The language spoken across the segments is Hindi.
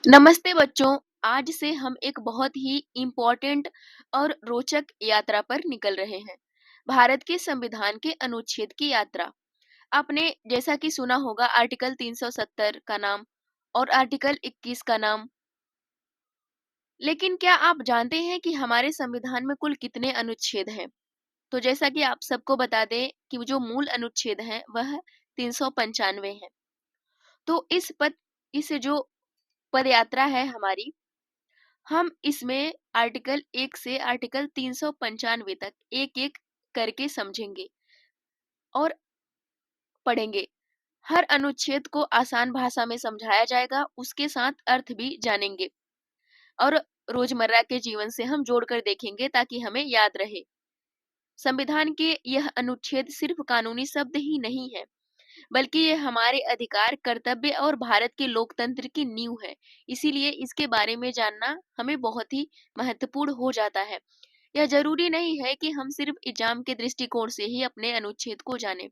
नमस्ते बच्चों। आज से हम एक बहुत ही इम्पोर्टेंट और रोचक यात्रा पर निकल रहे हैं। भारत के संविधान के अनुच्छेद की यात्रा। आपने जैसा कि सुना होगा आर्टिकल 370 का नाम और आर्टिकल 21 का नाम। लेकिन क्या आप जानते हैं कि हमारे संविधान में कुल कितने अनुच्छेद हैं? तो जैसा कि आप सबको बता दें कि जो मूल अनुच्छेद हैं वह 395 है। तो इस जो पद यात्रा है हमारी, हम इसमें आर्टिकल 1 से आर्टिकल 395 तक एक-एक करके समझेंगे और पढ़ेंगे। हर अनुच्छेद को आसान भाषा में समझाया जाएगा, उसके साथ अर्थ भी जानेंगे और रोजमर्रा के जीवन से हम जोड़कर देखेंगे ताकि हमें याद रहे। संविधान के यह अनुच्छेद सिर्फ कानूनी शब्द ही नहीं है, बल्कि ये हमारे अधिकार, कर्तव्य और भारत के लोकतंत्र की नींव है। इसीलिए इसके बारे में जानना हमें बहुत ही महत्वपूर्ण हो जाता है। यह जरूरी नहीं है कि हम सिर्फ एग्जाम के दृष्टिकोण से ही अपने अनुच्छेद को जानें,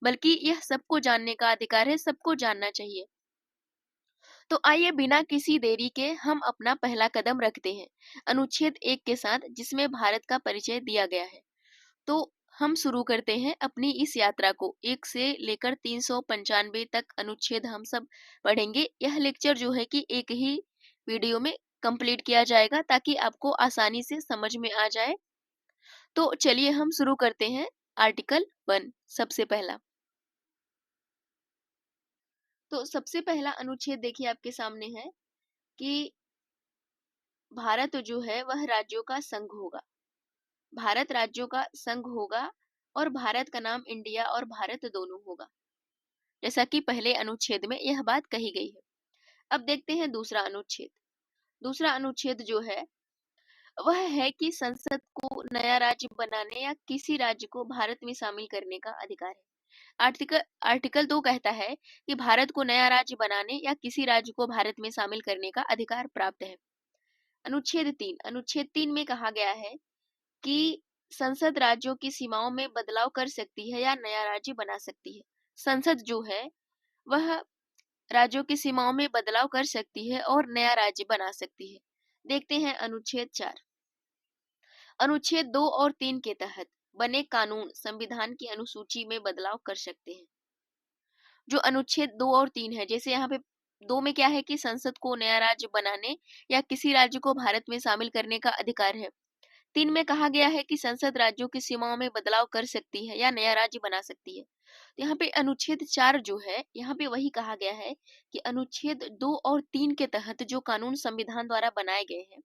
बल्कि यह सबको जानने का अधिकार है, सबको जानना चाहिए। तो आइए बिना किसी देरी के हम अपना पहला कदम रखते हैं अनुच्छेद 1 के साथ, जिसमें भारत का परिचय दिया गया है। तो हम शुरू करते हैं अपनी इस यात्रा को। 1 से लेकर 395 तक अनुच्छेद हम सब पढ़ेंगे। यह लेक्चर जो है कि एक ही वीडियो में कंप्लीट किया जाएगा ताकि आपको आसानी से समझ में आ जाए। तो चलिए हम शुरू करते हैं। आर्टिकल 1 सबसे पहला। तो सबसे पहला अनुच्छेद देखिए आपके सामने है कि भारत जो है वह राज्यों का संघ होगा। भारत राज्यों का संघ होगा और भारत का नाम इंडिया और भारत दोनों होगा, जैसा कि पहले अनुच्छेद में यह बात कही गई है। अब देखते हैं दूसरा अनुच्छेद। दूसरा अनुच्छेद जो है वह है कि संसद को नया राज्य बनाने या किसी राज्य को भारत में शामिल करने का अधिकार है। आर्टिकल आर्टिकल 2 कहता है कि भारत को नया राज्य बनाने या किसी राज्य को भारत में शामिल करने का अधिकार प्राप्त है। अनुच्छेद 3 में कहा गया है कि संसद राज्यों की सीमाओं में बदलाव कर सकती है या नया राज्य बना सकती है। संसद जो है वह राज्यों की सीमाओं में बदलाव कर सकती है और नया राज्य बना सकती है। देखते हैं अनुच्छेद 4। अनुच्छेद 2 और 3 के तहत बने कानून संविधान की अनुसूची में बदलाव कर सकते हैं। जो अनुच्छेद 2 और 3 है, जैसे यहाँ पे 2 में क्या है कि संसद को नया राज्य बनाने या किसी राज्य को भारत में शामिल करने का अधिकार है। 3 में कहा गया है कि संसद राज्यों की सीमाओं में बदलाव कर सकती है या नया राज्य बना सकती है। तो यहाँ पे अनुच्छेद 4 जो है, यहाँ पे वही कहा गया है कि अनुच्छेद 2 और 3 के तहत जो कानून संविधान द्वारा बनाए गए हैं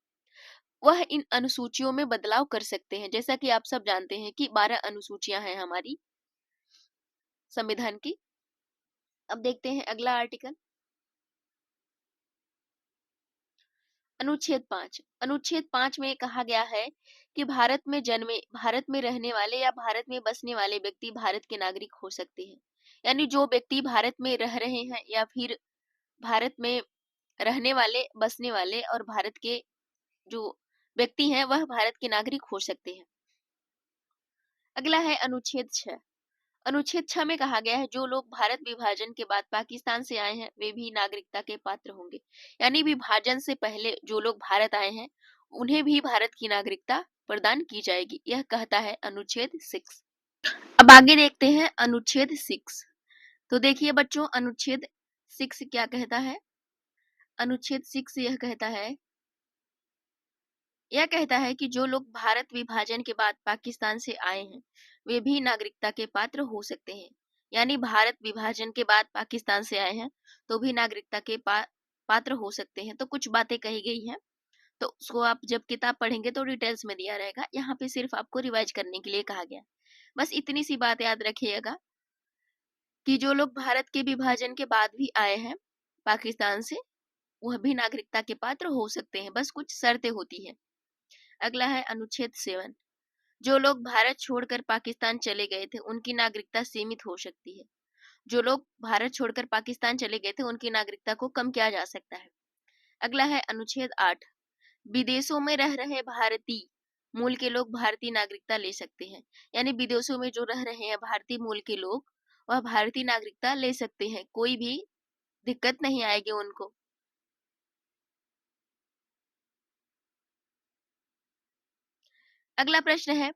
वह इन अनुसूचियों में बदलाव कर सकते हैं। जैसा कि आप सब जानते हैं कि 12 अनुसूचियां हैं हमारी संविधान की। अब देखते हैं अगला आर्टिकल, अनुच्छेद 5। अनुच्छेद 5 में कहा गया है कि भारत में जन्मे, भारत में रहने वाले या भारत में बसने वाले व्यक्ति भारत के नागरिक हो सकते हैं। यानी जो व्यक्ति भारत में रह रहे हैं या फिर भारत में रहने वाले, बसने वाले और भारत के जो व्यक्ति हैं वह भारत के नागरिक हो सकते हैं। अगला है अनुच्छेद 6। अनुच्छेद 6 में कहा गया है जो लोग भारत विभाजन के बाद पाकिस्तान से आए हैं वे भी नागरिकता के पात्र होंगे। यानी विभाजन से पहले जो लोग भारत आए हैं उन्हें भी भारत की नागरिकता प्रदान की जाएगी, यह कहता है अनुच्छेद 6। अब आगे देखते हैं अनुच्छेद 6। तो देखिए बच्चों, अनुच्छेद 6 क्या कहता है। अनुच्छेद 6 यह कहता है कि जो लोग भारत विभाजन के बाद पाकिस्तान से आए हैं वे भी नागरिकता के पात्र हो सकते हैं। यानी भारत विभाजन के बाद पाकिस्तान से आए हैं तो भी नागरिकता के पात्र हो सकते हैं। तो कुछ बातें कही गई हैं, तो उसको आप जब किताब पढ़ेंगे तो डिटेल्स में दिया रहेगा। यहाँ पे सिर्फ आपको रिवाइज करने के लिए कहा गया। बस इतनी सी बात याद रखिएगा कि जो लोग भारत के विभाजन के बाद भी आए हैं पाकिस्तान से वह भी नागरिकता के पात्र हो सकते हैं, बस कुछ शर्तें होती है। अगला है अनुच्छेद 7। जो लोग भारत छोड़कर पाकिस्तान चले गए थे उनकी नागरिकता सीमित हो सकती है। जो लोग भारत छोड़कर पाकिस्तान चले गए थे उनकी नागरिकता को कम किया जा सकता है। अगला है अनुच्छेद 8। विदेशों में रह रहे भारतीय मूल के लोग भारतीय नागरिकता ले सकते हैं। यानी विदेशों में जो रह रहे हैं भारतीय मूल के लोग वह भारतीय नागरिकता ले सकते हैं, कोई भी दिक्कत नहीं आएगी उनको। अगला प्रश्न है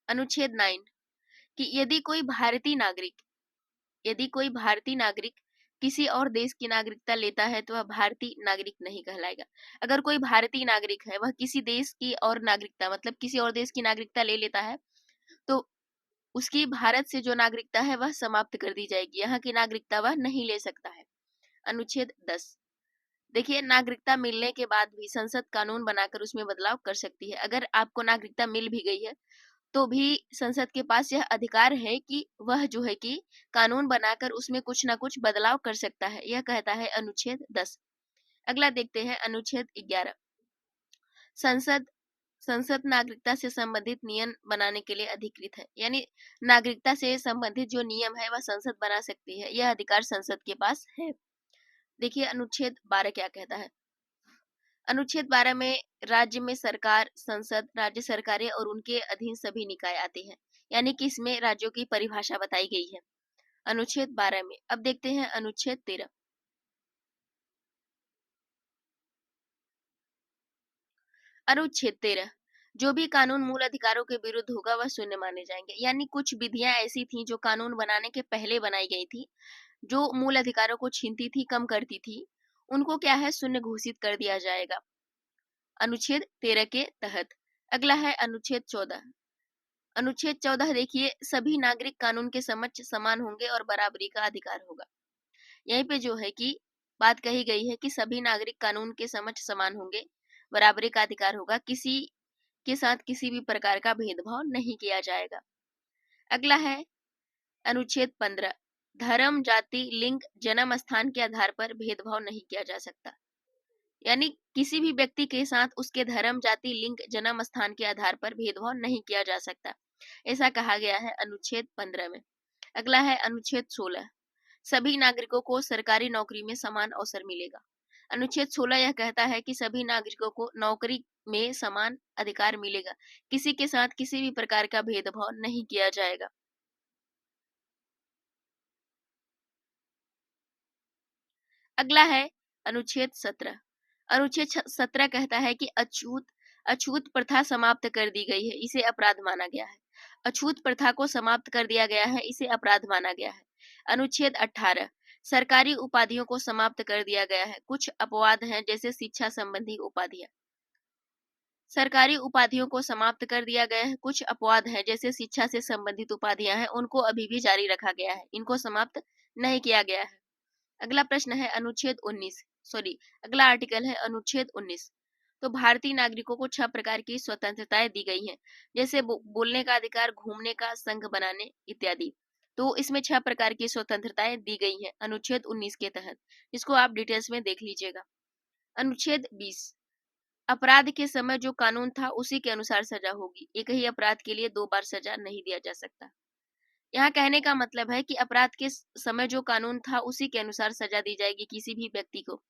अनुच्छेद 9 कि यदि कोई भारतीय नागरिक किसी और देश की नागरिकता लेता है तो वह भारतीय नागरिक नहीं कहलाएगा। अगर कोई भारतीय नागरिक है वह किसी देश की और नागरिकता मतलब किसी और देश की नागरिकता ले लेता है तो उसकी भारत से जो नागरिकता है वह समाप्त कर दी जाएगी, यहाँ की नागरिकता वह नहीं ले सकता है। अनुच्छेद 10 देखिए, नागरिकता मिलने के बाद भी संसद कानून बनाकर उसमें बदलाव कर सकती है। अगर आपको नागरिकता मिल भी गई है तो भी संसद के पास यह अधिकार है कि वह जो है कि कानून बनाकर उसमें कुछ ना कुछ बदलाव कर सकता है, यह कहता है अनुच्छेद 10। अगला देखते हैं अनुच्छेद 11। संसद संसद नागरिकता से संबंधित नियम बनाने के लिए अधिकृत है, यानी नागरिकता से संबंधित जो नियम है वह संसद बना सकती है, यह अधिकार संसद के पास है। देखिए अनुच्छेद 12 क्या कहता है। अनुच्छेद 12 में राज्य में सरकार, संसद, राज्य सरकारें और उनके अधीन सभी निकाय आते हैं, यानी कि इसमें राज्यों की परिभाषा बताई गई है अनुच्छेद 12 में। अब देखते हैं अनुच्छेद 13। अनुच्छेद 13 जो भी कानून मूल अधिकारों के विरुद्ध होगा वह शून्य माने जाएंगे, यानी कुछ विधियां ऐसी थी जो कानून बनाने के पहले बनाई गई थी, जो मूल अधिकारों को छीनती थी, कम करती थी, उनको क्या है शून्य घोषित कर दिया जाएगा अनुच्छेद 13 के तहत। अगला है अनुच्छेद 14। अनुच्छेद 14 देखिए, सभी नागरिक कानून के समक्ष समान होंगे और बराबरी का अधिकार होगा। यहीं पे जो है कि बात कही गई है कि सभी नागरिक कानून के समक्ष समान होंगे, बराबरी का अधिकार होगा, किसी के साथ किसी भी प्रकार का भेदभाव नहीं किया जाएगा। अगला है अनुच्छेद 15। धर्म, जाति, लिंग, जन्म स्थान के आधार पर भेदभाव नहीं किया जा सकता, यानी किसी भी व्यक्ति के साथ उसके धर्म, जाति, लिंग, जन्म स्थान के आधार पर भेदभाव नहीं किया जा सकता, ऐसा कहा गया है अनुच्छेद 15 में। अगला है अनुच्छेद 16। सभी नागरिकों को सरकारी नौकरी में समान अवसर मिलेगा। अनुच्छेद 16 यह कहता है कि सभी नागरिकों को नौकरी में समान अधिकार मिलेगा, किसी के साथ किसी भी प्रकार का भेदभाव नहीं किया जाएगा। अगला है अनुच्छेद 17। अनुच्छेद 17 कहता है कि अछूत प्रथा समाप्त कर दी गई है, इसे अपराध माना गया है। अछूत प्रथा को समाप्त कर दिया गया है, इसे अपराध माना गया है। अनुच्छेद 18। सरकारी उपाधियों को समाप्त कर दिया गया है, कुछ अपवाद हैं जैसे शिक्षा संबंधी उपाधियां। सरकारी उपाधियों को समाप्त कर दिया गया है, कुछ अपवाद हैं जैसे शिक्षा से संबंधित उपाधियां हैं उनको अभी भी जारी रखा गया है, इनको समाप्त नहीं किया गया है। अगला प्रश्न है अनुच्छेद 19 सॉरी अगला आर्टिकल है अनुच्छेद 19। तो भारतीय नागरिकों को 6 प्रकार की स्वतंत्रताएं दी गई हैं, जैसे बोलने का अधिकार, घूमने का, संघ बनाने इत्यादि। तो इसमें 6 प्रकार की स्वतंत्रताएं दी गई हैं अनुच्छेद 19 के तहत, जिसको आप डिटेल्स में देख लीजिएगा। अनुच्छेद 20। अपराध के समय जो कानून था उसी के अनुसार सजा होगी, एक ही अपराध के लिए 2 बार सजा नहीं दिया जा सकता। यहाँ कहने का मतलब है कि अपराध के समय जो कानून था उसी के अनुसार सजा दी जाएगी किसी भी व्यक्ति को,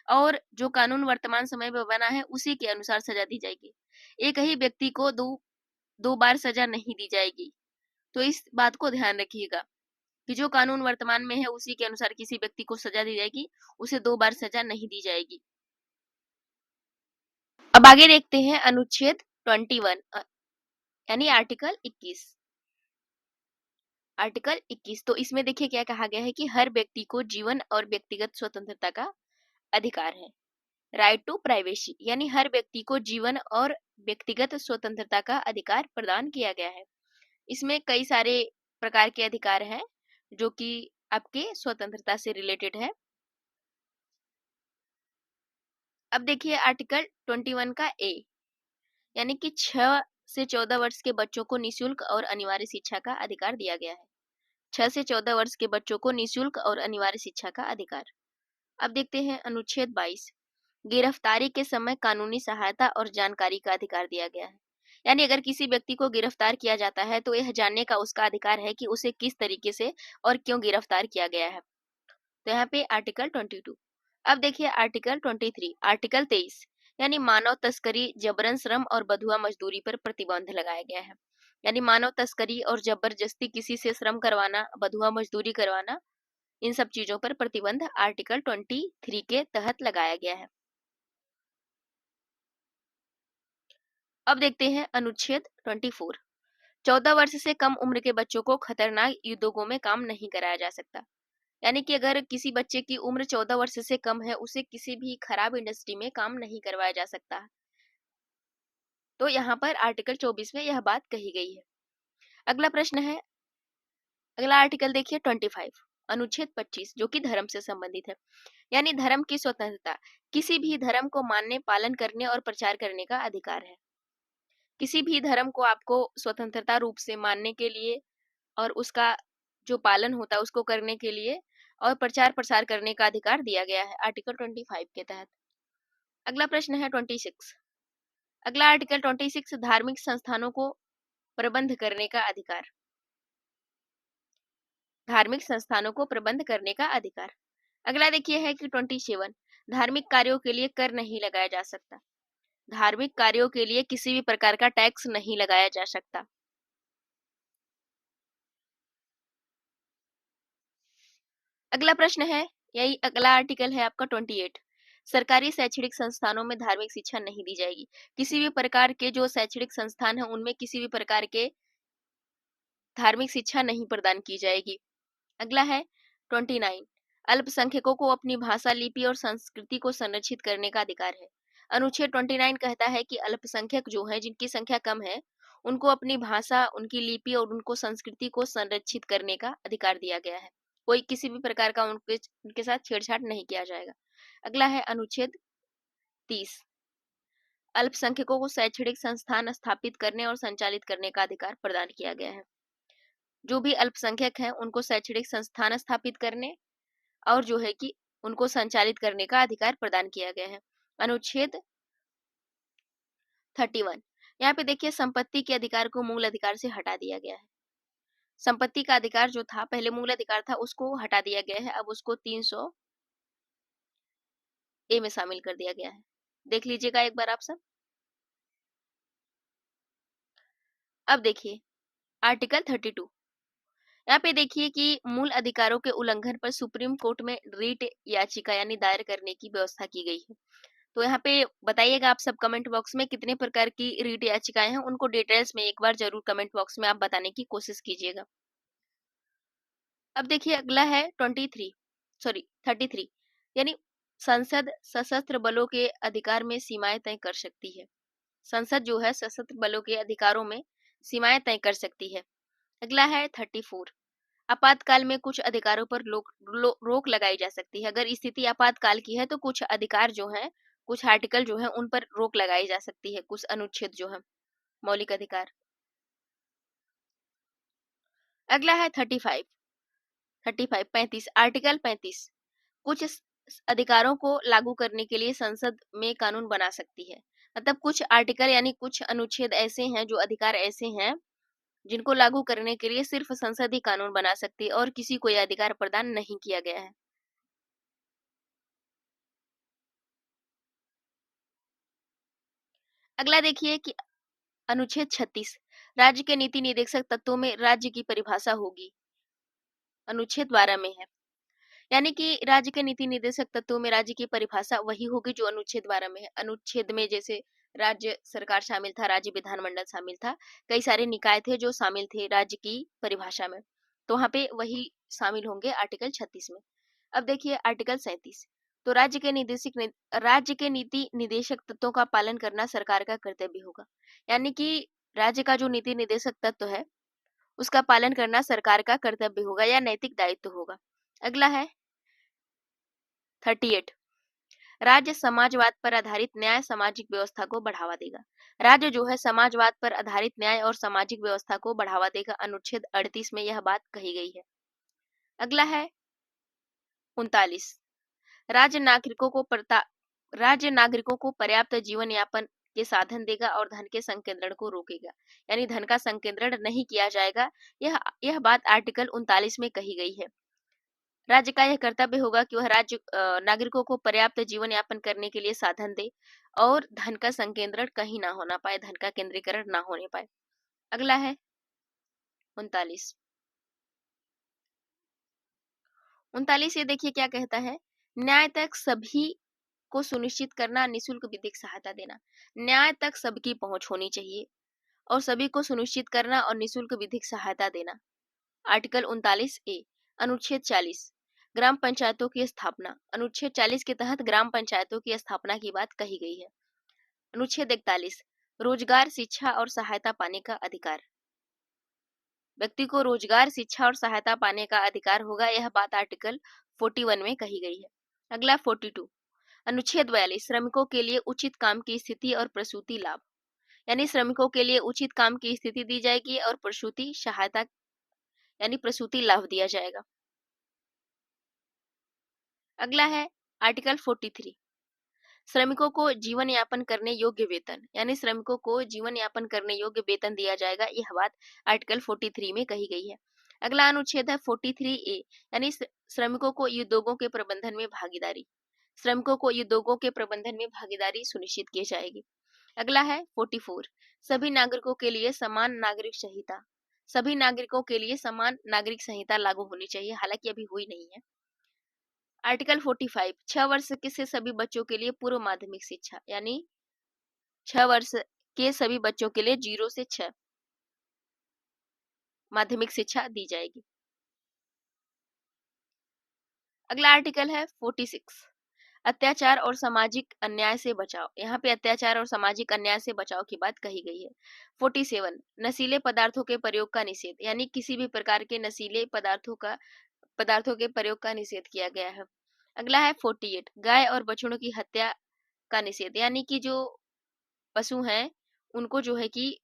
और जो कानून वर्तमान समय में बना है उसी के अनुसार सजा दी जाएगी। एक ही व्यक्ति को दो बार सजा नहीं दी जाएगी। तो इस बात को ध्यान रखिएगा कि जो कानून वर्तमान में है उसी के अनुसार किसी व्यक्ति को सजा दी जाएगी, उसे 2 बार सजा नहीं दी जाएगी। अब आगे देखते हैं अनुच्छेद 21 यानी आर्टिकल 21। आर्टिकल 21 तो इसमें देखिए क्या कहा गया है कि हर व्यक्ति को जीवन और व्यक्तिगत स्वतंत्रता का अधिकार है। राइट टू प्राइवेसी, यानी हर व्यक्ति को जीवन और व्यक्तिगत स्वतंत्रता का अधिकार प्रदान किया गया है। इसमें कई सारे प्रकार के अधिकार हैं जो कि आपके स्वतंत्रता से रिलेटेड है। अब देखिए आर्टिकल 21 का ए, यानी कि 6 से 14 वर्ष के बच्चों को निःशुल्क और अनिवार्य शिक्षा का अधिकार दिया गया है। 6 से 14 वर्ष के बच्चों को निःशुल्क और अनिवार्य शिक्षा का अधिकार। अब देखते हैं अनुच्छेद 22। गिरफ्तारी के समय कानूनी सहायता और जानकारी का अधिकार दिया गया है, यानी अगर किसी व्यक्ति को गिरफ्तार किया जाता है तो यह जानने का उसका अधिकार है कि उसे किस तरीके से और क्यों गिरफ्तार किया गया है। तो यहाँ पे आर्टिकल 22। अब देखिए आर्टिकल 23। आर्टिकल 23 यानी मानव तस्करी, जबरन श्रम और बधुआ मजदूरी पर प्रतिबंध लगाया गया है, यानी मानव तस्करी और जबरदस्ती किसी से श्रम करवाना, बधुआ मजदूरी करवाना, इन सब चीजों पर प्रतिबंध आर्टिकल 23 के तहत लगाया गया है। अब देखते हैं अनुच्छेद 24। 14 वर्ष से कम उम्र के बच्चों को खतरनाक उद्योगों में काम नहीं कराया जा सकता। यानी कि अगर किसी बच्चे की उम्र 14 वर्ष से कम है, उसे किसी भी खराब इंडस्ट्री में काम नहीं करवाया जा सकता। तो यहाँ पर आर्टिकल 24 में यह बात कही गई है। अगला प्रश्न है, अगला आर्टिकल देखिए 25, अनुच्छेद 25, जो कि धर्म से संबंधित है। यानी धर्म की स्वतंत्रता, किसी भी धर्म को मानने, पालन करने और प्रचार करने का अधिकार है। किसी भी धर्म को आपको स्वतंत्रता रूप से मानने के लिए और उसका जो पालन होता है उसको करने के लिए और प्रचार प्रसार करने का अधिकार दिया गया है आर्टिकल 25 के तहत। अगला प्रश्न है 26। अगला आर्टिकल 26, धार्मिक संस्थानों को प्रबंध करने का अधिकार। धार्मिक संस्थानों को प्रबंध करने का अधिकार। अगला देखिए है कि 27, धार्मिक कार्यों के लिए कर नहीं लगाया जा सकता। धार्मिक कार्यों के लिए किसी भी प्रकार का टैक्स नहीं लगाया जा सकता। अगला प्रश्न है, यही अगला आर्टिकल है आपका 28, सरकारी शैक्षणिक संस्थानों में धार्मिक शिक्षा नहीं दी जाएगी। किसी भी प्रकार के जो शैक्षणिक संस्थान है उनमें किसी भी प्रकार के धार्मिक शिक्षा नहीं प्रदान की जाएगी। अगला है 29, अल्पसंख्यकों को अपनी भाषा, लिपि और संस्कृति को संरक्षित करने का अधिकार है। अनुच्छेद 29 कहता है कि अल्पसंख्यक जो है, जिनकी संख्या कम है, उनको अपनी भाषा, उनकी लिपि और उनको संस्कृति को संरक्षित करने का अधिकार दिया गया है। कोई किसी भी प्रकार का उनके साथ छेड़छाड़ नहीं किया जाएगा। अगला है अनुच्छेद 30, अल्पसंख्यकों को शैक्षणिक संस्थान स्थापित करने और संचालित करने का अधिकार प्रदान किया गया है। जो भी अल्पसंख्यक हैं उनको शैक्षणिक संस्थान स्थापित करने और जो है कि उनको संचालित करने का अधिकार प्रदान किया गया है। अनुच्छेद 31, यहाँ पे देखिए संपत्ति के अधिकार को मूल अधिकार से हटा दिया गया है। संपत्ति का अधिकार जो था, पहले मूल अधिकार था, उसको हटा दिया गया है, अब उसको 300 ए में शामिल कर दिया गया है। देख लीजिएगा एक बार आप सब। अब देखिए आर्टिकल 32, यहाँ पे देखिए कि मूल अधिकारों के उल्लंघन पर सुप्रीम कोर्ट में रीट याचिका यानी दायर करने की व्यवस्था की गई है। तो यहाँ पे बताइएगा आप सब कमेंट बॉक्स में कितने प्रकार की रीट याचिकाएं हैं, उनको डिटेल्स में एक बार जरूर कमेंट बॉक्स में आप बताने की कोशिश कीजिएगा। अब देखिए अगला है 33, यानी संसद सशस्त्र बलों के अधिकार में सीमाएं तय कर सकती है। संसद जो है सशस्त्र बलों के अधिकारों में सीमाएं तय कर सकती है। अगला है 34, आपातकाल में कुछ अधिकारों पर रोक लगाई जा सकती है। अगर स्थिति आपातकाल की है तो कुछ अधिकार जो है, कुछ आर्टिकल जो है उन पर रोक लगाई जा सकती है, कुछ अनुच्छेद जो है मौलिक अधिकार। अगला है 35, आर्टिकल 35, कुछ अधिकारों को लागू करने के लिए संसद में कानून बना सकती है। मतलब कुछ आर्टिकल यानी कुछ अनुच्छेद ऐसे हैं, जो अधिकार ऐसे हैं जिनको लागू करने के लिए सिर्फ संसद ही कानून बना सकती है और किसी को यह अधिकार प्रदान नहीं किया गया है। अगला देखिए कि अनुच्छेद 36, राज्य के नीति निर्देशक तत्वों में राज्य की परिभाषा होगी। अनुच्छेद 12 में है, यानी कि राज्य के नीति निर्देशक तत्वों में राज्य की परिभाषा वही होगी जो अनुच्छेद 12 में है। अनुच्छेद में जैसे राज्य सरकार शामिल था, राज्य विधानमंडल शामिल था, कई सारे निकाय थे जो शामिल थे राज्य की परिभाषा में, तो वहां पे वही शामिल होंगे आर्टिकल 36 में। अब देखिए आर्टिकल 37, तो राज्य के नीति निदेशक तत्वों का पालन करना सरकार का कर्तव्य होगा। यानी कि राज्य का जो नीति निर्देशक तत्व है उसका पालन करना सरकार का कर्तव्य होगा या नैतिक दायित्व होगा। अगला है 38, राज्य समाजवाद पर आधारित न्याय सामाजिक व्यवस्था को बढ़ावा देगा। राज्य जो है समाजवाद पर आधारित न्याय और सामाजिक व्यवस्था को बढ़ावा देगा। अनुच्छेद 38 में यह बात कही गई है। अगला है 39, राज्य नागरिकों को पर्याप्त जीवन यापन के साधन देगा और धन के संकेंद्रण को रोकेगा। यानी धन का संकेंद्रण नहीं किया जाएगा। यह बात आर्टिकल 39 में कही गई है। राज्य का यह कर्तव्य होगा कि वह राज्य नागरिकों को पर्याप्त जीवन यापन करने के लिए साधन दे और धन का संकेंद्रण कहीं ना होना पाए, धन का केंद्रीकरण ना होने पाए। अगला है 39, ये देखिए क्या कहता है, न्याय तक सभी को सुनिश्चित करना, निःशुल्क विधिक सहायता देना। न्याय तक सबकी पहुंच होनी चाहिए और सभी को सुनिश्चित करना और निःशुल्क विधिक सहायता देना। Article 39A। अनुच्छेद 40 ग्राम पंचायतों की स्थापना। अनुच्छेद 40 के तहत ग्राम पंचायतों की स्थापना की बात कही गई है। अनुच्छेद 41 रोजगार, शिक्षा और सहायता पाने का अधिकार। व्यक्ति को रोजगार, शिक्षा और सहायता पाने का अधिकार होगा, यह बात आर्टिकल 41 में कही गई है। अगला 42 अनुच्छेद 42 श्रमिकों के लिए उचित काम की स्थिति और प्रसूति लाभ, यानी श्रमिकों के लिए उचित काम की स्थिति दी जाएगी और प्रसूति सहायता यानी प्रसूति लाभ दिया जाएगा। अगला है आर्टिकल 43 श्रमिकों को जीवन यापन करने योग्य वेतन, यानी श्रमिकों को जीवन यापन करने योग्य वेतन दिया जाएगा, यह बात आर्टिकल 43 में कही गई है। अगला अनुच्छेद है 43A, यानी श्रमिकों को उद्योगों के प्रबंधन में भागीदारी। श्रमिकों को उद्योगों के प्रबंधन में भागीदारी सुनिश्चित की जाएगी। अगला है 44 सभी नागरिकों के लिए समान नागरिक संहिता। सभी नागरिकों के लिए समान नागरिक संहिता लागू होनी चाहिए, हालांकि अभी हुई नहीं है। आर्टिकल 45 6 वर्ष से सभी बच्चों के लिए पूर्व माध्यमिक शिक्षा, यानी 6 वर्ष के सभी बच्चों के लिए 0 से 6 माध्यमिक शिक्षा दी जाएगी। अगला आर्टिकल है 46 अत्याचार और सामाजिक अन्याय से बचाव। यहाँ पे अत्याचार और सामाजिक अन्याय से बचाव की बात कही गई है। 47 नशीले पदार्थों के प्रयोग का निषेध, यानी किसी भी प्रकार के नशीले पदार्थों के प्रयोग का निषेध किया गया है। अगला है 48 गाय और बछड़ों की हत्या का निषेध, यानी कि जो पशु हैं उनको जो है कि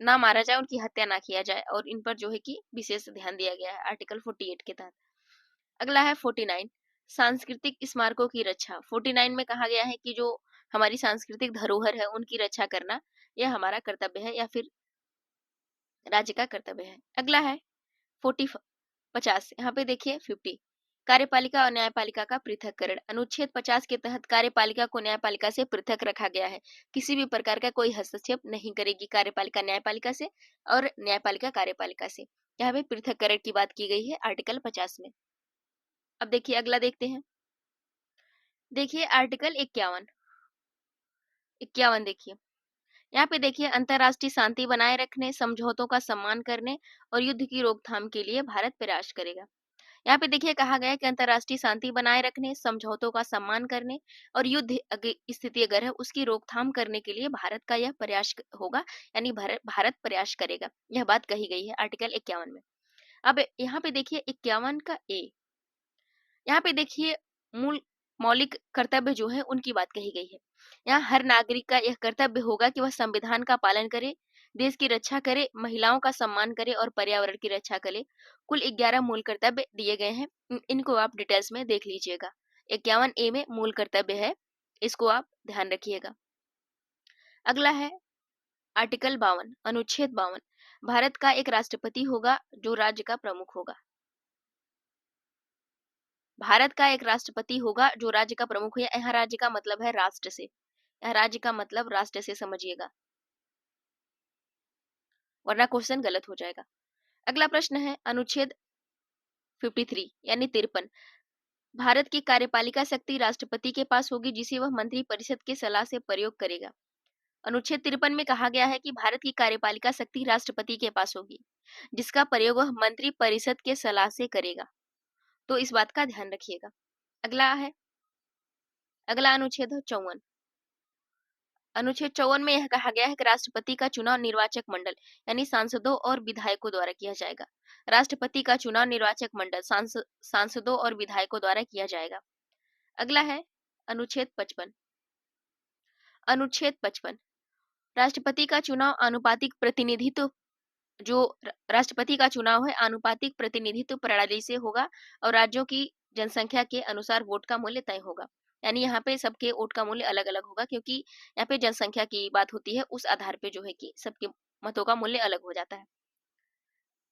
ना मारा जाए, उनकी हत्या ना किया जाए और इन पर जो है कि विशेष ध्यान दिया गया है आर्टिकल 48 के तहत। अगला है 49 सांस्कृतिक स्मारकों की रक्षा। 49 में कहा गया है कि जो हमारी सांस्कृतिक धरोहर है उनकी रक्षा करना यह हमारा कर्तव्य है या फिर राज्य का कर्तव्य है। अगला है 50 यहाँ पे देखिए 50 कार्यपालिका और न्यायपालिका का पृथककरण। अनुच्छेद 50 के तहत कार्यपालिका को न्यायपालिका से पृथक रखा गया है। किसी भी प्रकार का कोई हस्तक्षेप नहीं करेगी कार्यपालिका न्यायपालिका से और न्यायपालिका कार्यपालिका से। यहाँ पे पृथककरण की बात की गई है आर्टिकल 50 में। अब देखिए अगला देखते हैं। देखिए आर्टिकल 51 देखिए यहाँ पे देखिए अंतर्राष्ट्रीय शांति बनाए रखने, समझौतों का सम्मान करने और युद्ध की रोकथाम के लिए भारत प्रयास करेगा। यहाँ पे देखिए कहा गया है कि अंतर्राष्ट्रीय शांति बनाए रखने, समझौतों का सम्मान करने और युद्ध स्थिति अगर है उसकी रोकथाम करने के लिए भारत का यह प्रयास होगा, यानी भारत प्रयास करेगा, यह बात कही गई है आर्टिकल 51 में। अब यहाँ पे देखिए 51 का ए, यहाँ पे देखिए मौलिक कर्तव्य जो है उनकी बात कही गई है। यहाँ हर नागरिक का यह कर्तव्य होगा कि वह संविधान का पालन करे, देश की रक्षा करे, महिलाओं का सम्मान करे और पर्यावरण की रक्षा करे। कुल 11 मूल कर्तव्य दिए गए हैं, इनको आप डिटेल्स में देख लीजिएगा। 51A में मूल कर्तव्य है, इसको आप ध्यान रखिएगा। अगला है आर्टिकल 52 अनुच्छेद 52 भारत का एक राष्ट्रपति होगा जो राज्य का प्रमुख होगा। भारत का एक राष्ट्रपति होगा जो राज्य का प्रमुख है। यहाँ राज्य का मतलब है राष्ट्र से, यह राज्य का मतलब राष्ट्र से समझिएगा, वरना क्वेश्चन गलत हो जाएगा। अगला प्रश्न है अनुच्छेद 53 यानी 53 भारत की कार्यपालिका शक्ति राष्ट्रपति के पास होगी जिसे वह मंत्री परिषद की सलाह से प्रयोग करेगा। अनुच्छेद 53 में कहा गया है कि भारत की कार्यपालिका शक्ति राष्ट्रपति के पास होगी जिसका प्रयोग वह मंत्री परिषद के सलाह से करेगा, तो इस बात का ध्यान रखिएगा। अगला अनुच्छेद है 54। अनुच्छेद 54 में यह कहा गया है कि राष्ट्रपति का चुनाव निर्वाचक मंडल यानी सांसदों और विधायकों द्वारा किया जाएगा। राष्ट्रपति का चुनाव निर्वाचक मंडल सांसदों और विधायकों द्वारा किया जाएगा। अगला है अनुच्छेद 55। अनुच्छेद 55 राष्ट्रपति का चुनाव आनुपातिक प्रतिनिधित्व जो राष्ट्रपति का चुनाव है आनुपातिक प्रतिनिधित्व प्रणाली से होगा और राज्यों की जनसंख्या के अनुसार वोट का मूल्य तय होगा, यानी यहाँ पे सबके वोट का मूल्य अलग अलग होगा क्योंकि यहाँ पे जनसंख्या की बात होती है, उस आधार पे जो है कि सबके मतों का मूल्य अलग हो जाता है।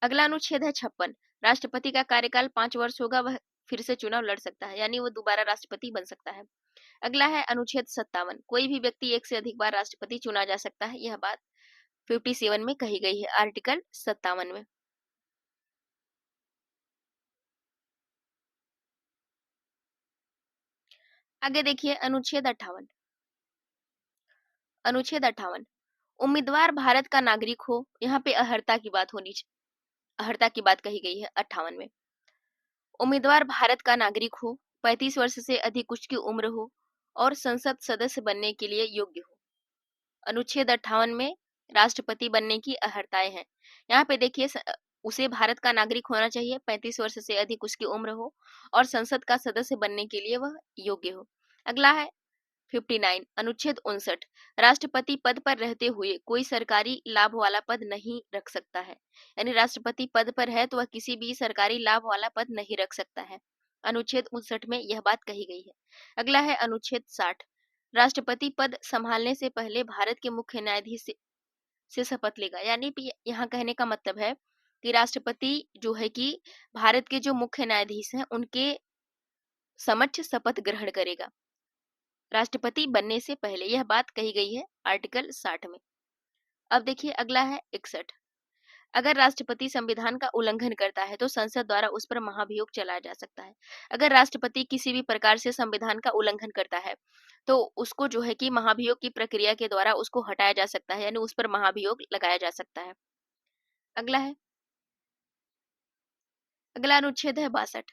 अगला अनुच्छेद है 56 राष्ट्रपति का कार्यकाल 5 वर्ष होगा, वह फिर से चुनाव लड़ सकता है, यानी वो दोबारा राष्ट्रपति बन सकता है। अगला है अनुच्छेद 57 कोई भी व्यक्ति एक से अधिक बार राष्ट्रपति चुना जा सकता है, यह बात 57 में कही गई है आर्टिकल 57 में। आगे देखिए अनुच्छेद 58। अनुच्छेद 58 उम्मीदवार भारत का नागरिक हो, यहाँ पे अहर्ता की बात अहर्ता की बात कही गई है 58 में। उम्मीदवार भारत का नागरिक हो, 35 वर्ष से अधिक उसकी उम्र हो और संसद सदस्य बनने के लिए योग्य हो। अनुच्छेद 58 में राष्ट्रपति बनने की अहर्ताएं हैं। यहाँ पे देखिए उसे भारत का नागरिक होना चाहिए, 35 वर्ष से अधिक उसकी उम्र हो और संसद का सदस्य बनने के लिए वह योग्य हो। अगला है 59 अनुच्छेद 59 राष्ट्रपति पद पर रहते हुए कोई सरकारी लाभ वाला पद नहीं रख सकता है। यानी राष्ट्रपति पद पर है तो वह किसी भी सरकारी लाभ वाला पद नहीं रख सकता है। अनुच्छेद 59 में यह बात कही गई है। अगला है अनुच्छेद 60 राष्ट्रपति पद संभालने से पहले भारत के मुख्य न्यायाधीश से शपथ लेगा। यानी यहाँ कहने का मतलब है कि राष्ट्रपति जो है कि भारत के जो मुख्य न्यायाधीश हैं उनके समक्ष शपथ ग्रहण करेगा राष्ट्रपति बनने से पहले। यह बात कही गई है आर्टिकल 60 में। अब देखिए अगला है 61 अगर राष्ट्रपति संविधान का उल्लंघन करता है तो संसद द्वारा उस पर महाभियोग चलाया जा सकता है। अगर राष्ट्रपति किसी भी प्रकार से संविधान का उल्लंघन करता है तो उसको जो है कि महाभियोग की प्रक्रिया के द्वारा उसको हटाया जा सकता है, यानी उस पर महाभियोग लगाया जा सकता है। अगला अनुच्छेद है 62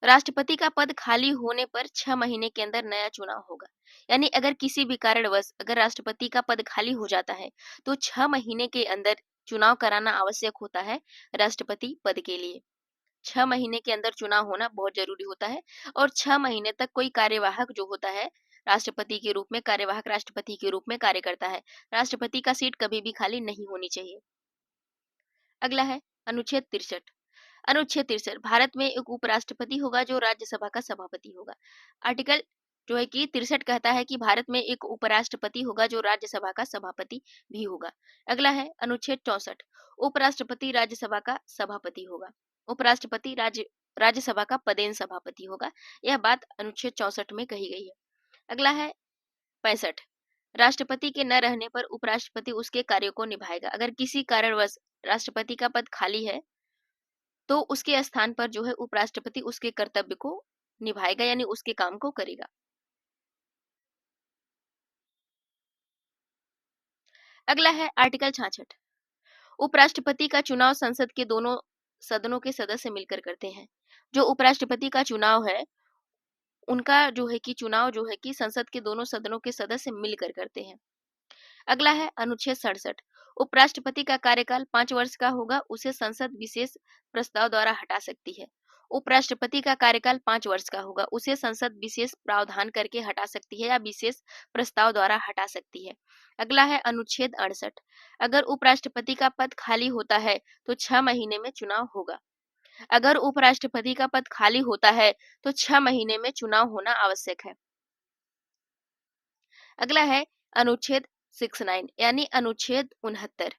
राष्ट्रपति का पद खाली होने पर 6 महीने के अंदर नया चुनाव होगा। यानी अगर किसी भी कारणवश अगर राष्ट्रपति का पद खाली हो जाता है तो 6 महीने के अंदर चुनाव कराना आवश्यक होता है राष्ट्रपति पद के लिए। 6 महीने के अंदर चुनाव होना बहुत जरूरी होता है और 6 महीने तक कोई कार्यवाहक जो होता है राष्ट्रपति के रूप में, कार्यवाहक राष्ट्रपति के रूप में कार्य करता है। राष्ट्रपति का सीट कभी भी खाली नहीं होनी चाहिए। अगला है अनुच्छेद 63 अनुच्छेद 63 भारत में एक उपराष्ट्रपति होगा जो राज्यसभा का सभापति होगा। आर्टिकल जो है कि 63 कहता है कि भारत में एक उपराष्ट्रपति होगा जो राज्यसभा का सभापति भी होगा। अगला है अनुच्छेद 64 उपराष्ट्रपति राज्यसभा का सभापति होगा। उपराष्ट्रपति राज्यसभा का पदेन सभापति होगा। यह बात अनुच्छेद 64 में कही गई है। अगला है 65 राष्ट्रपति के न रहने पर उपराष्ट्रपति उसके कार्यों को निभाएगा। अगर किसी कारणवश राष्ट्रपति का पद खाली है तो उसके स्थान पर जो है उपराष्ट्रपति उसके कर्तव्य को निभाएगा, यानी उसके काम को करेगा। अगला है आर्टिकल 66 उपराष्ट्रपति का चुनाव संसद के दोनों सदनों के सदस्य मिलकर करते हैं। जो उपराष्ट्रपति का चुनाव है उनका जो है कि चुनाव जो है कि संसद के दोनों सदनों के सदस्य मिलकर करते हैं। अगला है अनुच्छेद 67 उपराष्ट्रपति का कार्यकाल 5 वर्ष का होगा, उसे संसद विशेष प्रस्ताव द्वारा हटा सकती है। उपराष्ट्रपति का कार्यकाल 5 वर्ष का होगा, उसे संसद विशेष प्रावधान करके हटा सकती है या विशेष प्रस्ताव द्वारा हटा सकती है। अगला है अनुच्छेद 68 अगर उपराष्ट्रपति का पद खाली होता है तो 6 महीने में चुनाव होगा। अगर उपराष्ट्रपति का पद खाली होता है तो 6 महीने में चुनाव होना आवश्यक है। अगला है अनुच्छेद 69 यानी अनुच्छेद 69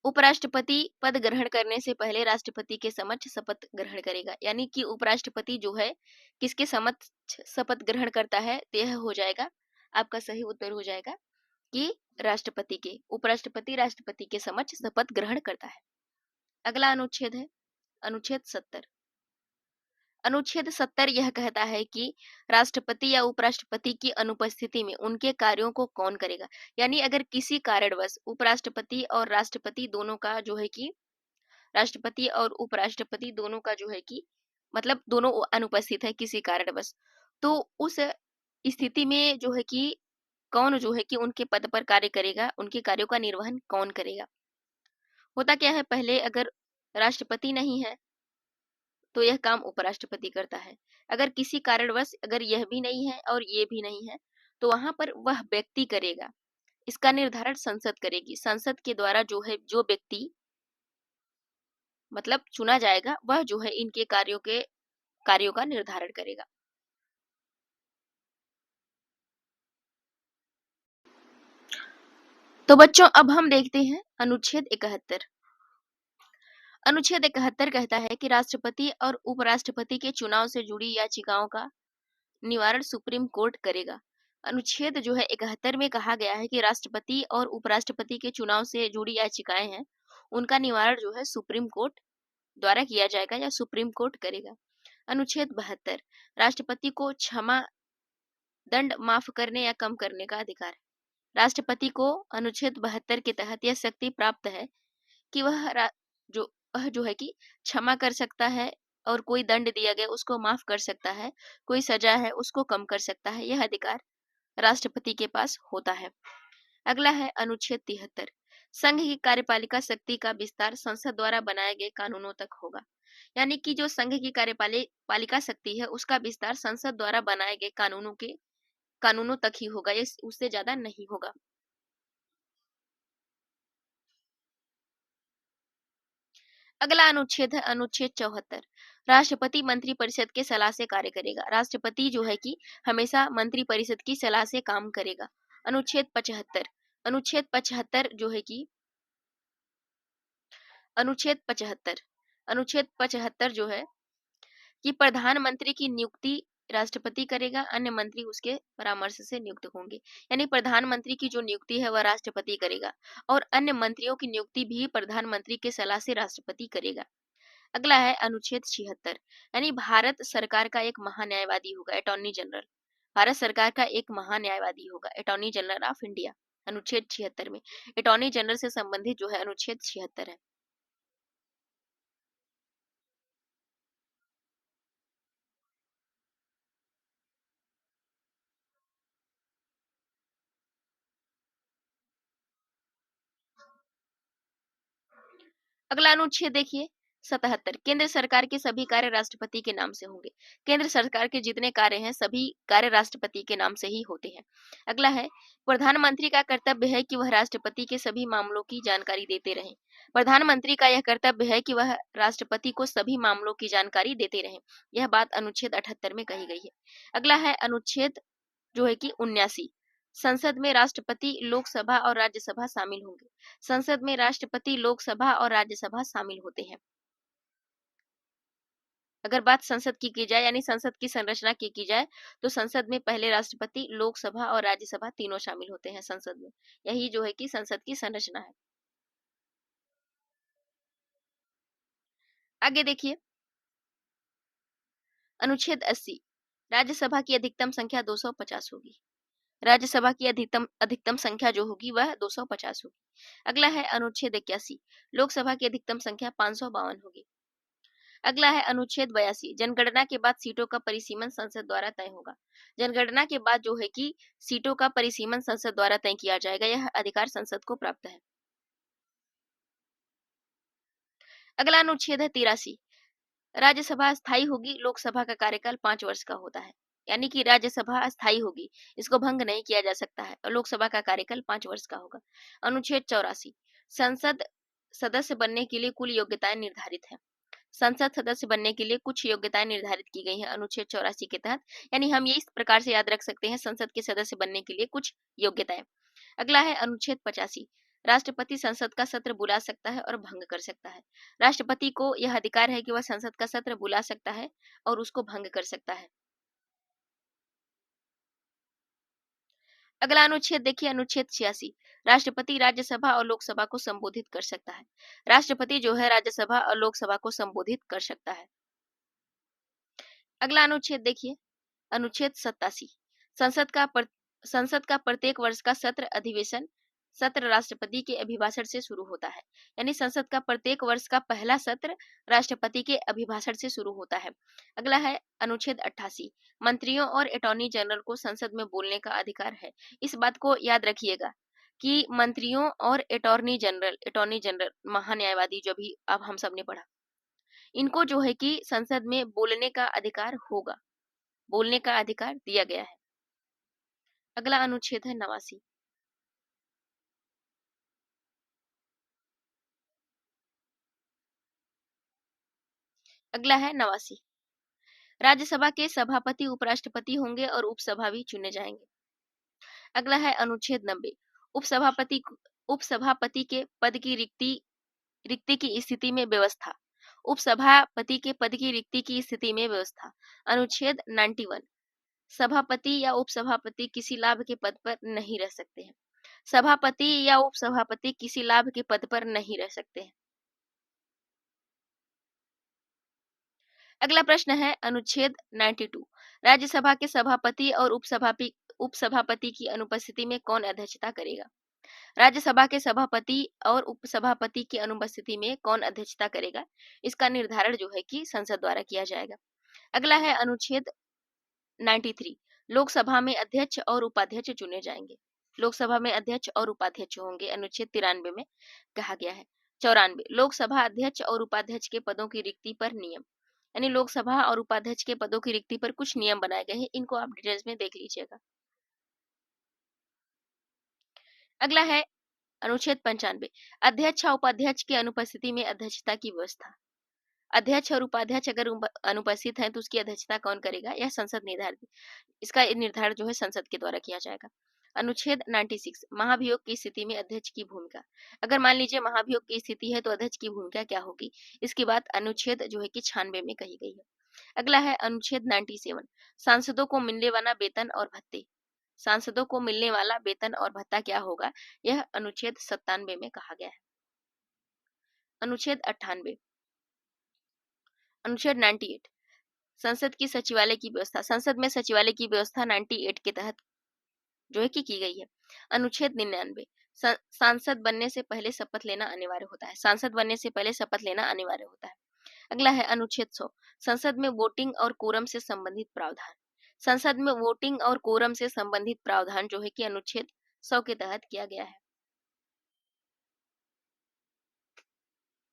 उपराष्ट्रपति पद ग्रहण करने से पहले राष्ट्रपति के समक्ष शपथ ग्रहण करेगा। यानी कि उपराष्ट्रपति जो है किसके समक्ष शपथ ग्रहण करता है तो यह हो जाएगा, आपका सही उत्तर हो जाएगा कि राष्ट्रपति के, उपराष्ट्रपति राष्ट्रपति के समक्ष शपथ ग्रहण करता है। अगला अनुच्छेद है अनुच्छेद 70 अनुच्छेद 70 यह कहता है कि राष्ट्रपति या उपराष्ट्रपति की अनुपस्थिति में उनके कार्यों को कौन करेगा। यानी अगर किसी कारणवश उपराष्ट्रपति और राष्ट्रपति दोनों का जो है कि राष्ट्रपति और उपराष्ट्रपति दोनों का जो है कि मतलब दोनों अनुपस्थित है किसी कारणवश, तो उस स्थिति में जो है कि कौन जो है कि उनके पद पर कार्य करेगा, उनके कार्यों का निर्वहन कौन करेगा। होता क्या है, पहले अगर राष्ट्रपति नहीं है तो यह काम उपराष्ट्रपति करता है। अगर किसी कारणवश अगर यह भी नहीं है और ये भी नहीं है तो वहां पर वह व्यक्ति करेगा। इसका निर्धारण संसद करेगी। संसद के द्वारा जो है जो व्यक्ति मतलब चुना जाएगा वह जो है इनके कार्यों का निर्धारण करेगा। तो बच्चों अब हम देखते हैं अनुच्छेद 71। अनुच्छेद 71 कहता है कि राष्ट्रपति और उपराष्ट्रपति के चुनाव से जुड़ी याचिकाओं का निवारण सुप्रीम कोर्ट करेगा। अनुच्छेद जो है 71 में कहा गया है कि राष्ट्रपति और उपराष्ट्रपति के चुनाव से जुड़ी याचिकाएं हैं उनका निवारण जो है सुप्रीम कोर्ट द्वारा किया जाएगा या सुप्रीम कोर्ट करेगा। अनुच्छेद 72 राष्ट्रपति को क्षमा दंड माफ करने या कम करने का अधिकार है। राष्ट्रपति को अनुच्छेद 72 के तहत यह शक्ति प्राप्त है कि वह जो है कि क्षमा कर सकता है और कोई दंड दिया गया उसको माफ कर सकता है, कोई सजा है उसको कम कर सकता है। यह अधिकार राष्ट्रपति के पास होता है। अगला है अनुच्छेद 73 संघ की कार्यपालिका शक्ति का विस्तार संसद द्वारा बनाए गए कानूनों तक होगा। यानी कि जो संघ की कार्यपालिका शक्ति है उसका विस्तार संसद द्वारा बनाए गए कानूनों तक ही होगा, उससे ज्यादा नहीं होगा। अगला अनुच्छेद है अनुच्छेद 74 राष्ट्रपति मंत्रिपरिषद के सलाह से कार्य करेगा। राष्ट्रपति जो है कि हमेशा मंत्रिपरिषद की सलाह से काम करेगा। अनुच्छेद 75 अनुच्छेद 75 जो है कि अनुच्छेद 75 अनुच्छेद 75 जो है कि प्रधानमंत्री की नियुक्ति राष्ट्रपति करेगा, अन्य मंत्री उसके परामर्श से नियुक्त होंगे। यानी प्रधानमंत्री की जो नियुक्ति है वह राष्ट्रपति करेगा और अन्य मंत्रियों की नियुक्ति भी प्रधानमंत्री के सलाह से राष्ट्रपति करेगा। अगला है अनुच्छेद 76 यानी भारत सरकार का एक महान्यायवादी होगा, अटॉर्नी जनरल। भारत सरकार का एक महान्यायवादी होगा, अटॉर्नी जनरल ऑफ इंडिया। अनुच्छेद 76 में अटॉर्नी जनरल से संबंधित जो है अनुच्छेद 76 है। अगला अनुच्छेद देखिए 77 केंद्र सरकार के सभी कार्य राष्ट्रपति के नाम से होंगे। केंद्र सरकार के जितने कार्य हैं सभी कार्य राष्ट्रपति के नाम से ही होते हैं। अगला है प्रधानमंत्री का कर्तव्य है कि वह राष्ट्रपति के सभी मामलों की जानकारी देते रहें। प्रधानमंत्री का यह कर्तव्य है कि वह राष्ट्रपति को सभी मामलों की जानकारी देते रहें। यह बात अनुच्छेद 78 में कही गई है। अगला है अनुच्छेद जो है कि 79 संसद में राष्ट्रपति लोकसभा और राज्यसभा शामिल होंगे। संसद में राष्ट्रपति लोकसभा और राज्यसभा शामिल होते हैं। अगर बात संसद की जाए यानी संसद की संरचना की जाए तो संसद में पहले राष्ट्रपति लोकसभा और राज्यसभा तीनों शामिल होते हैं संसद में। यही जो है कि संसद की संरचना है। आगे देखिए अनुच्छेद 80 राज्यसभा की अधिकतम संख्या 250 होगी। राज्यसभा की अधिकतम संख्या जो होगी वह 250 होगी। अगला है अनुच्छेद 81 लोकसभा की अधिकतम संख्या 552 होगी। अगला है अनुच्छेद 82 जनगणना के बाद सीटों का परिसीमन संसद द्वारा तय होगा। जनगणना के बाद जो है कि सीटों का परिसीमन संसद द्वारा तय किया जाएगा, यह अधिकार संसद को प्राप्त है। अगला अनुच्छेद है 83 राज्यसभा अस्थायी होगी। लोकसभा का कार्यकाल 5 वर्ष का होता है। यानी कि राज्यसभा अस्थायी होगी, इसको भंग नहीं किया जा सकता है और लोकसभा का कार्यकाल 5 वर्ष का होगा। अनुच्छेद 84 संसद सदस्य बनने के लिए कुल योग्यताएं निर्धारित है। संसद सदस्य बनने के लिए कुछ योग्यताएं निर्धारित की गई हैं अनुच्छेद 84 के तहत। यानी हम ये इस प्रकार से याद रख सकते हैं संसद के सदस्य बनने के लिए कुछ योग्यताएं। अगला है अनुच्छेद 85 राष्ट्रपति संसद का सत्र बुला सकता है और भंग कर सकता है। राष्ट्रपति को यह अधिकार है कि वह संसद का सत्र बुला सकता है और उसको भंग कर सकता है। अगला अनुच्छेद देखिए अनुच्छेद 86 राष्ट्रपति राज्यसभा और लोकसभा को संबोधित कर सकता है। राष्ट्रपति जो है राज्यसभा और लोकसभा को संबोधित कर सकता है। अगला अनुच्छेद देखिए अनुच्छेद 87 संसद का प्रत्येक वर्ष का सत्र राष्ट्रपति के अभिभाषण से शुरू होता है। यानी संसद का प्रत्येक वर्ष का पहला सत्र राष्ट्रपति के अभिभाषण से शुरू होता है। अगला है अनुच्छेद 88 मंत्रियों और अटॉर्नी जनरल को संसद में बोलने का अधिकार है। इस बात को याद रखिएगा कि मंत्रियों और अटॉर्नी जनरल महान्यायवादी जो भी अब हम सबने पढ़ा, इनको जो है कि संसद में बोलने का अधिकार होगा, बोलने का अधिकार दिया गया है। अगला अनुच्छेद है 89 अगला है 89 राज्यसभा के सभापति उपराष्ट्रपति होंगे और उपसभा भी चुने जाएंगे। अगला है अनुच्छेद 90 उपसभापति के पद की रिक्ति की स्थिति में व्यवस्था। उपसभापति के पद की रिक्ति की स्थिति में व्यवस्था। अनुच्छेद 91 सभापति या उपसभापति किसी लाभ के पद पर नहीं रह सकते हैं। सभापति या उपसभापति किसी लाभ के पद पर नहीं रह सकते हैं। अगला प्रश्न है अनुच्छेद 92। राज्यसभा के सभापति और उपसभापति की अनुपस्थिति में कौन अध्यक्षता करेगा? राज्यसभा के सभापति और उपसभापति की अनुपस्थिति में कौन अध्यक्षता करेगा? इसका निर्धारण जो है कि संसद द्वारा किया जाएगा। अगला है अनुच्छेद 93। लोकसभा में अध्यक्ष और उपाध्यक्ष चुने जाएंगे। लोकसभा में अध्यक्ष और उपाध्यक्ष होंगे, अनुच्छेद 93 में कहा गया है। 94। लोकसभा अध्यक्ष और उपाध्यक्ष के पदों की रिक्ति पर नियम, यानी लोकसभा और उपाध्यक्ष के पदों की रिक्ति पर कुछ नियम बनाए गए हैं, इनको आप डिटेल्स में देख लीजिएगा। अगला है अनुच्छेद 95। अध्यक्ष और उपाध्यक्ष की अनुपस्थिति में अध्यक्षता की व्यवस्था। अध्यक्ष और उपाध्यक्ष अगर अनुपस्थित हैं तो उसकी अध्यक्षता कौन करेगा? यह संसद निर्धारित, इसका निर्धारण जो है संसद के द्वारा किया जाएगा। अनुच्छेद 96। महाभियोग की स्थिति में अध्यक्ष की भूमिका। अगर मान लीजिए महाभियोग की स्थिति है तो अध्यक्ष की भूमिका क्या होगी? इसकी बात अनुच्छेद जो है कि 96 में कही गई है। अगला है अनुच्छेद 97। सांसदों को मिलने वाला वेतन और भत्ते। सांसदों को मिलने वाला वेतन और भत्ता क्या होगा? यह अनुच्छेद 97 में कहा गया है। अनुच्छेद 98। अनुच्छेद 98। संसद की सचिवालय की व्यवस्था। संसद में सचिवालय की व्यवस्था 98 के तहत जो है कि की गई है। अनुच्छेद 99। सांसद बनने से पहले शपथ लेना अनिवार्य होता है। सांसद बनने से पहले शपथ लेना अनिवार्य होता है। अगला है अनुच्छेद 100। संसद में वोटिंग और कोरम से संबंधित प्रावधान। संसद में वोटिंग और कोरम से संबंधित प्रावधान जो है कि अनुच्छेद 100 के तहत किया गया है।